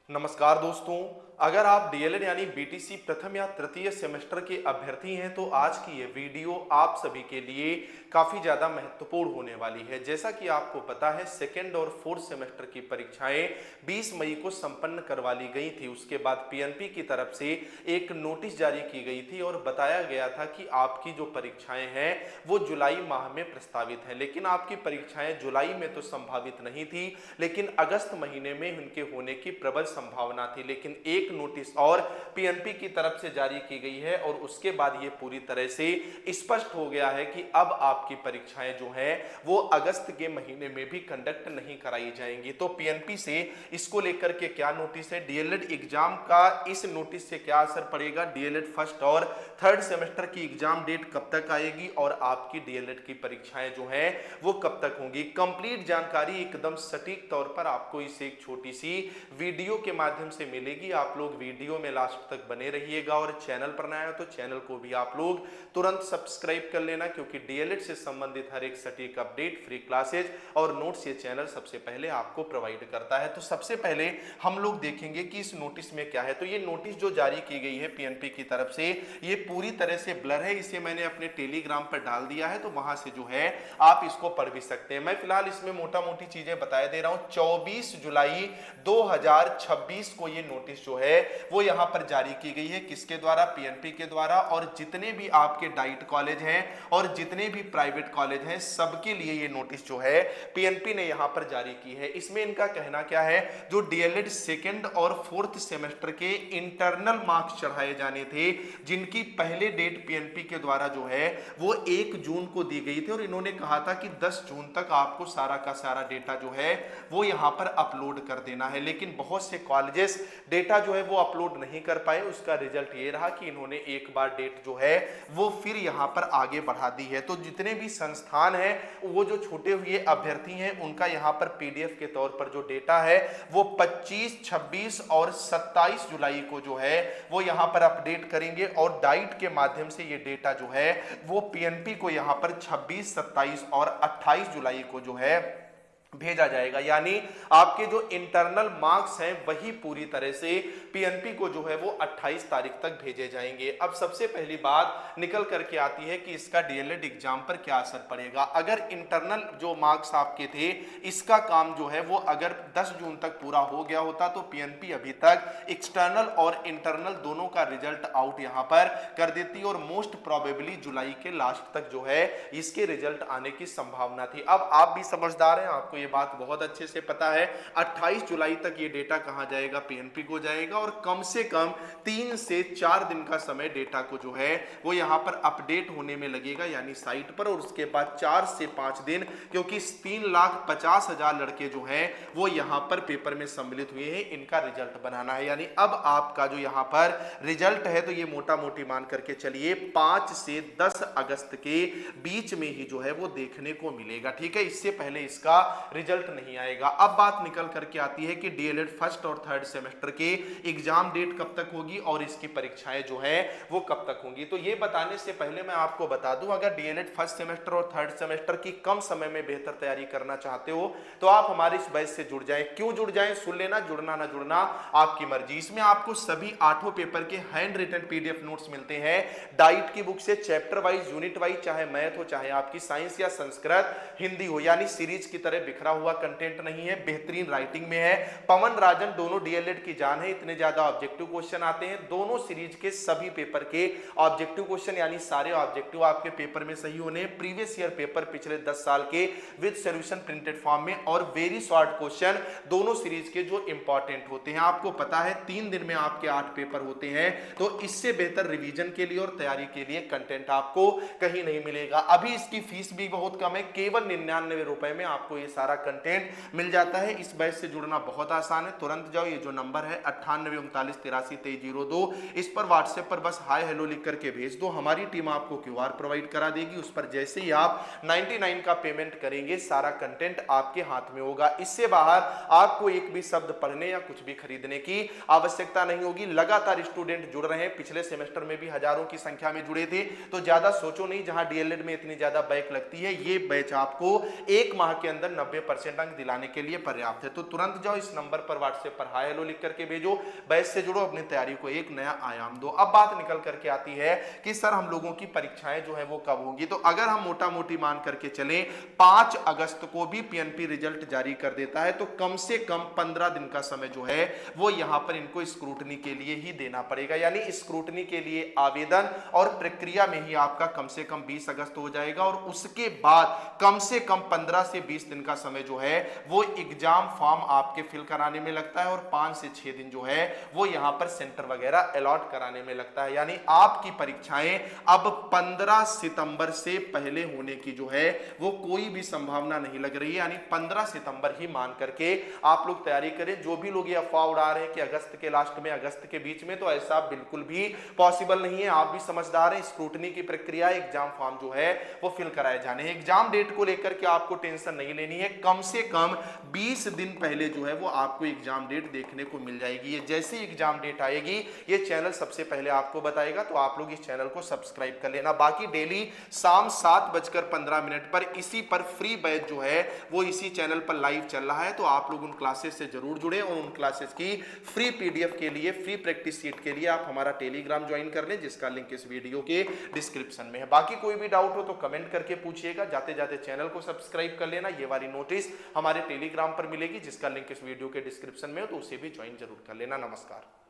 नमस्कार दोस्तों। अगर आप डीएलएड यानी बीटीसी प्रथम या तृतीय सेमेस्टर के अभ्यर्थी हैं तो आज की ये वीडियो आप सभी के लिए काफ़ी ज़्यादा महत्वपूर्ण होने वाली है। जैसा कि आपको पता है सेकेंड और फोर्थ सेमेस्टर की परीक्षाएं 20 मई को संपन्न करवा ली गई थी। उसके बाद पीएनपी की तरफ से एक नोटिस जारी की गई थी और बताया गया था कि आपकी जो परीक्षाएं हैं वो जुलाई माह में प्रस्तावित हैं, लेकिन आपकी परीक्षाएं जुलाई में तो संभावित नहीं थी, लेकिन अगस्त महीने में उनके होने की प्रबल संभावना थी। लेकिन एक नोटिस और पीएनपी की तरफ से जारी की गई है और उसके बाद ये पूरी तरह से स्पष्ट हो गया है कि अब आपकी परीक्षाएं जो हैं वो अगस्त के महीने में भी कंडक्ट नहीं कराई जाएंगी। तो पीएनपी से इसको लेकर के क्या नोटिस है, डीएलएड एग्जाम का इस नोटिस से क्या असर पड़ेगा, डीएलएड फर्स्ट और थर्ड सेमेस्टर की एग्जाम डेट कब तक आएगी और आपकी डीएलएड की परीक्षाएं जो हैं वो कब तक होंगी, कंप्लीट जानकारी एकदम सटीक तौर पर आपको इस एक छोटी सी वीडियो के माध्यम से मिलेगी। आप लोग वीडियो में लास्ट तक बने रहिएगा और चैनल पर नया हो तो चैनल को भी आप लोग तुरंत सब्सक्राइब कर लेना, क्योंकि डीएलएड से संबंधित हर एक सटीक अपडेट, फ्री क्लासेज और नोट्स ये चैनल सबसे पहले आपको प्रोवाइड करता है। तो सबसे पहले हम लोग देखेंगे कि इस नोटिस में क्या है। तो ये नोटिस जो जारी की गई है पीएनपी की तरफ से ये पूरी तरह से ब्लर है, इसे मैंने अपने टेलीग्राम पर डाल दिया है, तो वहां से जो है आप इसको पढ़ भी सकते हैं। मैं फिलहाल इसमें मोटा मोटी चीजें बताया दे रहा हूं। 24 जुलाई 2026 को ये नोटिस जो है वो यहां पर जारी की गई है, किसके द्वारा, पीएनपी के द्वारा। और जितने भी आपके डाइट कॉलेज हैं और जितने भी प्राइवेट कॉलेज हैं सबके लिए ये नोटिस जो है पीएनपी ने यहां पर जारी की है। इसमें इनका कहना क्या है, जो डीएलएड सेकंड और फोर्थ सेमेस्टर के इंटरनल मार्क्स चढ़ाए जाने थे जिनकी पहले डेट पीएनपी के द्वारा जो है वो 1 जून को दी गई थी और इन्होंने कहा था कि 10 जून तक आपको सारा का सारा डेटा जो है वो यहां पर अपलोड कर देना है। लेकिन बहुत से कॉलेजेस डेटा जो है वो अपलोड नहीं कर पाए। उसका रिजल्ट ये रहा कि इन्होंने एक बार डेट जो है वो फिर यहां पर आगे बढ़ा दी है। तो जितने भी संस्थान हैं वो जो छूटे हुए अभ्यर्थी हैं उनका यहां पर पीडीएफ के तौर पर जो डेटा है वो 25, 26 और 27 जुलाई को जो है वो यहां पर अपडेट करेंगे और डाइट के माध्यम से ये डेटा जो है वो पीएनपी को यहां पर 26, 27 और 28 जुलाई को जो है भेजा जाएगा। यानी आपके जो इंटरनल मार्क्स हैं वही पूरी तरह से पीएनपी को जो है वो 28 तारीख तक भेजे जाएंगे। अब सबसे पहली बात निकल करके आती है कि इसका डीएलएड एग्जाम पर क्या असर पड़ेगा। अगर इंटरनल जो मार्क्स आपके थे इसका काम जो है वो अगर 10 जून तक पूरा हो गया होता तो पीएनपी अभी तक एक्सटर्नल और इंटरनल दोनों का रिजल्ट आउट यहां पर कर देती और मोस्ट प्रोबेबली जुलाई के लास्ट तक जो है इसके रिजल्ट आने की संभावना थी। अब आप भी समझदार हैं, आपको ये बात बहुत अच्छे से पता है 28 जुलाई तक ये डेटा कहां जाएगा, पीएनपी को जाएगा और कम से कम 3 से 4 दिन का समय डेटा को जो है वो यहां पर अपडेट होने में लगेगा यानी साइट पर, और उसके बाद 4 से 5 दिन, क्योंकि 3,50,000 लड़के जो हैं वो यहां पर पेपर में सम्मिलित हुए हैं, इनका रिजल्ट बनाना है। यानी अब आपका जो यहां पर रिजल्ट है तो ये मोटा मोटी मान करके चलिए 5 से 10 अगस्त के बीच में ही जो है वो देखने को मिलेगा। ठीक है, इससे पहले इसका रिजल्ट नहीं आएगा। अब बात निकल करके आती है कि डीएलएड फर्स्ट और थर्ड सेमेस्टर के एग्जाम डेट कब तक होगी और इसकी परीक्षाएं जो है वो कब तक होंगी। तो ये बताने से पहले मैं आपको बता दूं, अगर डीएलएड फर्स्ट सेमेस्टर और थर्ड सेमेस्टर की कम समय में बेहतर तैयारी करना चाहते हो तो आप हमारे इस बैच से जुड़ जाएं। क्यों जुड़ जाएं, सुन लेना, जुड़ना ना जुड़ना आपकी मर्जी। इसमें आपको सभी 8 पेपर के हैंड रिटन पीडीएफ नोट्स मिलते हैं डाइट की बुक से, चैप्टर वाइज, यूनिट वाइज, चाहे मैथ हो चाहे आपकी साइंस या संस्कृत, हिंदी हो, यानी सीरीज की तरह बिखरा हुआ कंटेंट नहीं है, बेहतरीन राइटिंग में है। पवन राजन दोनों डीएलएड की जान है, इतने ज्यादा ऑब्जेक्टिव क्वेश्चन आते हैं दोनों सीरीज के सभी पेपर के ऑब्जेक्टिव क्वेश्चन, यानी सारे ऑब्जेक्टिव आपके पेपर में सही होने, प्रीवियस ईयर पेपर पिछले 10 साल के विद सॉल्यूशन प्रिंटेड फॉर्म में और वेरी शॉर्ट क्वेश्चन दोनों सीरीज के जो इंपॉर्टेंट होते हैं। आपको पता है 3 दिन में आपके 8 पेपर होते हैं, तो इससे बेहतर रिवीजन के लिए और तैयारी के लिए कंटेंट आपको कहीं नहीं मिलेगा। अभी इसकी फीस भी बहुत कम है, केवल 99 रुपए में आपको ये सारा कंटेंट मिल जाता है। इस बैच से जुड़ना बहुत आसान है, तुरंत जाओ, ये जो नंबर है 9839832302 इस पर व्हाट्सएप पर बस हाय हेलो लिख करके भेज दो, हमारी टीम आपको क्यूआर प्रोवाइड करा देगी। उस पर जैसे ही आप 99 का पेमेंट करेंगे सारा कंटेंट आपके हाथ में होगा। इससे बाहर आपको एक भी शब्द पढ़ने या कुछ भी खरीदने की आवश्यकता नहीं होगी। लगातार स्टूडेंट जुड़ रहे हैं, पिछले सेमेस्टर में भी हजारों की संख्या में जुड़े थे, तो ज्यादा सोचो नहीं। जहां डीएलएड में इतनी ज्यादा बैक लगती है, ये बैच आपको 1 माह के अंदर 90% अंक दिलाने के लिए पर्याप्त है। तो तुरंत जाओ इस नंबर पर व्हाट्सएप पर हाय हेलो लिख करके भेजो, बैच से जुड़ो, अपनी तैयारी को एक नया आयाम दो। अब बात निकल करके आती है कि सर हम लोगों की परीक्षाएं जो है वो कब होगी। तो अगर हम मोटा मोटी मान करके चलें 5 अगस्त को भी पीएनपी रिजल्ट जारी कर देता है, तो कम से कम 15 दिन का समय जो है वो यहां पर इनको स्क्रूटनी के लिए ही देना पड़ेगा। यानी स्क्रूटनी के लिए आवेदन और प्रक्रिया में ही आपका कम से कम 20 अगस्त हो जाएगा, और उसके बाद कम से कम 15 से 20 दिन का समय जो है वो एग्जाम फॉर्म आपके फिल कराने में लगता है, और 5 से 6 दिन जो है वो यहां पर सेंटर वगैरह अलॉट कराने में लगता है। यानी आपकी परीक्षाएं अब 15 सितंबर से पहले होने की जो है वो कोई भी संभावना नहीं लग रही है। यानी 15 सितंबर ही मान करके आप लोग तैयारी करें। जो भी लोग ये अफवाह उड़ा रहे हैं कि अगस्त के लास्ट में, अगस्त के बीच में, तो ऐसा बिल्कुल भी पॉसिबल नहीं है। आप भी समझदार हैं, स्क्रूटनी की प्रक्रिया, एग्जाम फॉर्म जो है वो फिल कराए जाने हैं। एग्जाम डेट को लेकर के आपको टेंशन नहीं लेनी है, कम से कम 20 दिन पहले जो है वो आपको एग्जाम डेट देखने को मिल जाएगी। ये जैसे एग्जाम डेट आएगी ये चैनल सबसे पहले आपको बताएगा, तो आप लोग इस चैनल को सब्सक्राइब कर लेना। बाकी डेली शाम 7:15 पर इसी पर फ्री बैच जो है वो इसी चैनल पर लाइव चल रहा है, तो आप लोग उन क्लासेस से जरूर जुड़े, और उन क्लासेस की फ्री पीडीएफ के लिए, फ्री प्रैक्टिस सीट के लिए आप हमारा टेलीग्राम ज्वाइन कर लें, जिसका लिंक इस वीडियो के डिस्क्रिप्शन में है। बाकी कोई भी डाउट हो तो कमेंट करके पूछिएगा। जाते जाते चैनल को सब्सक्राइब कर लेना। ये वाली नोटिस हमारे टेलीग्राम पर मिलेगी, जिसका लिंक इस वीडियो के डिस्क्रिप्शन में हो, तो उसे भी ज्वाइन जरूर कर लेना। नमस्कार।